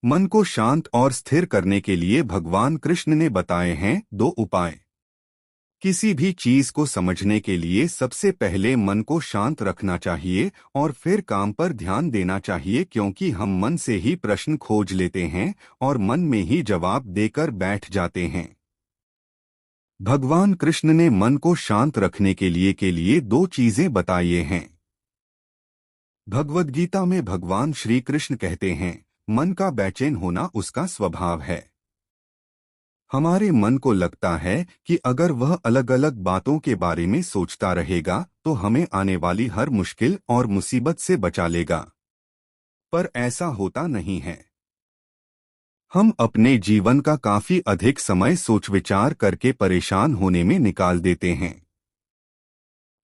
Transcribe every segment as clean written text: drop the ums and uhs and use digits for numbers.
मन को शांत और स्थिर करने के लिए भगवान कृष्ण ने बताए हैं दो उपाय। किसी भी चीज को समझने के लिए सबसे पहले मन को शांत रखना चाहिए और फिर काम पर ध्यान देना चाहिए, क्योंकि हम मन से ही प्रश्न खोज लेते हैं और मन में ही जवाब देकर बैठ जाते हैं। भगवान कृष्ण ने मन को शांत रखने के लिए दो चीजें बताई हैं। भगवद गीता में भगवान श्री कृष्ण कहते हैं, मन का बेचैन होना उसका स्वभाव है। हमारे मन को लगता है कि अगर वह अलग अलग बातों के बारे में सोचता रहेगा तो हमें आने वाली हर मुश्किल और मुसीबत से बचा लेगा, पर ऐसा होता नहीं है। हम अपने जीवन का काफी अधिक समय सोच विचार करके परेशान होने में निकाल देते हैं।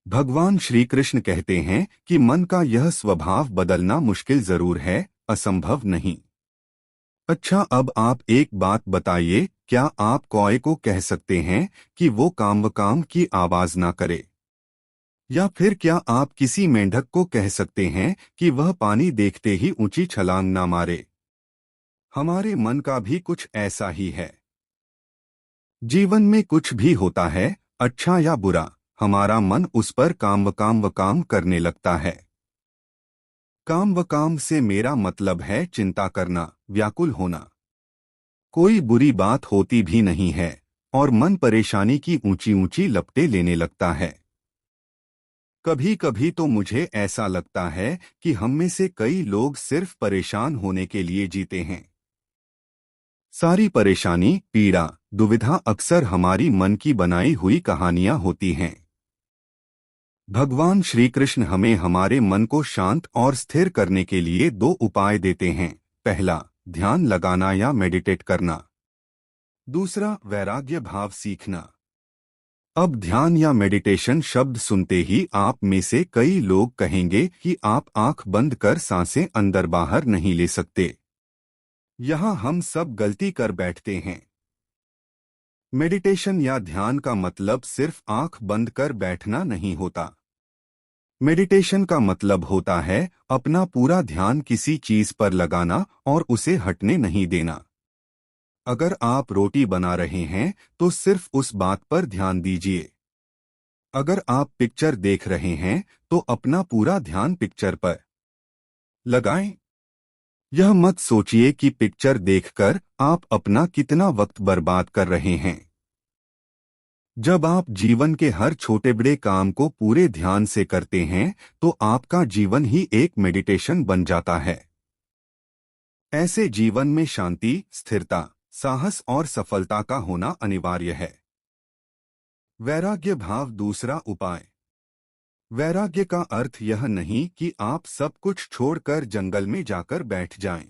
भगवान श्री कृष्ण कहते हैं कि मन का यह स्वभाव बदलना मुश्किल जरूर है, असंभव नहीं। अच्छा, अब आप एक बात बताइए, क्या आप कौए को कह सकते हैं कि वो काम की आवाज ना करे? या फिर क्या आप किसी मेंढक को कह सकते हैं कि वह पानी देखते ही ऊंची छलांग ना मारे? हमारे मन का भी कुछ ऐसा ही है। जीवन में कुछ भी होता है, अच्छा या बुरा, हमारा मन उस पर काम करने लगता है। काम से मेरा मतलब है चिंता करना, व्याकुल होना। कोई बुरी बात होती भी नहीं है और मन परेशानी की ऊंची ऊंची लपटें लेने लगता है। कभी कभी तो मुझे ऐसा लगता है कि हम में से कई लोग सिर्फ परेशान होने के लिए जीते हैं। सारी परेशानी, पीड़ा, दुविधा अक्सर हमारी मन की बनाई हुई कहानियां होती हैं। भगवान श्री कृष्ण हमें हमारे मन को शांत और स्थिर करने के लिए दो उपाय देते हैं। पहला, ध्यान लगाना या मेडिटेट करना। दूसरा, वैराग्य भाव सीखना। अब ध्यान या मेडिटेशन शब्द सुनते ही आप में से कई लोग कहेंगे कि आप आंख बंद कर सांसें अंदर बाहर नहीं ले सकते। यहाँ हम सब गलती कर बैठते हैं। मेडिटेशन या ध्यान का मतलब सिर्फ आंख बंद कर बैठना नहीं होता। मेडिटेशन का मतलब होता है अपना पूरा ध्यान किसी चीज पर लगाना और उसे हटने नहीं देना। अगर आप रोटी बना रहे हैं तो सिर्फ उस बात पर ध्यान दीजिए। अगर आप पिक्चर देख रहे हैं तो अपना पूरा ध्यान पिक्चर पर लगाएं। यह मत सोचिए कि पिक्चर देखकर आप अपना कितना वक्त बर्बाद कर रहे हैं। जब आप जीवन के हर छोटे बड़े काम को पूरे ध्यान से करते हैं तो आपका जीवन ही एक मेडिटेशन बन जाता है। ऐसे जीवन में शांति, स्थिरता, साहस और सफलता का होना अनिवार्य है। वैराग्य भाव दूसरा उपाय। वैराग्य का अर्थ यह नहीं कि आप सब कुछ छोड़कर जंगल में जाकर बैठ जाएं।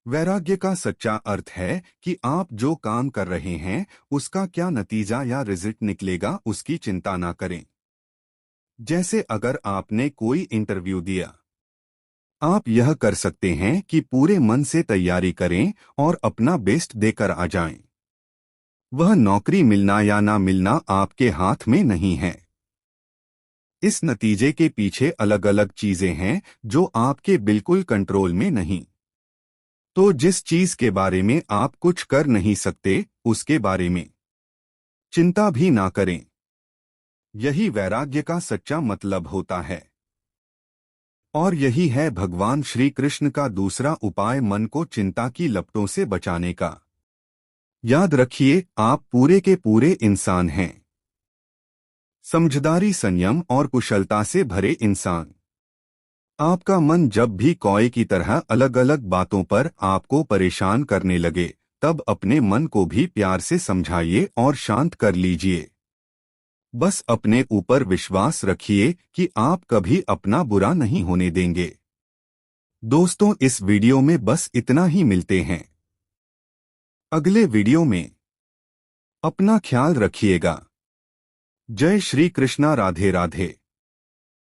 वैराग्य का सच्चा अर्थ है कि आप जो काम कर रहे हैं उसका क्या नतीजा या रिजल्ट निकलेगा उसकी चिंता ना करें। जैसे अगर आपने कोई इंटरव्यू दिया, आप यह कर सकते हैं कि पूरे मन से तैयारी करें और अपना बेस्ट देकर आ जाएं। वह नौकरी मिलना या ना मिलना आपके हाथ में नहीं है। इस नतीजे के पीछे अलग अलग चीजें हैं जो आपके बिल्कुल कंट्रोल में नहीं। तो जिस चीज के बारे में आप कुछ कर नहीं सकते उसके बारे में चिंता भी ना करें। यही वैराग्य का सच्चा मतलब होता है। और यही है भगवान श्री कृष्ण का दूसरा उपाय, मन को चिंता की लपटों से बचाने का। याद रखिए, आप पूरे के पूरे इंसान हैं। समझदारी, संयम और कुशलता से भरे इंसान। आपका मन जब भी कौए की तरह अलग अलग बातों पर आपको परेशान करने लगे, तब अपने मन को भी प्यार से समझाइए और शांत कर लीजिए। बस अपने ऊपर विश्वास रखिए कि आप कभी अपना बुरा नहीं होने देंगे। दोस्तों, इस वीडियो में बस इतना ही। मिलते हैं अगले वीडियो में। अपना ख्याल रखिएगा। जय श्री कृष्णा। राधे राधे।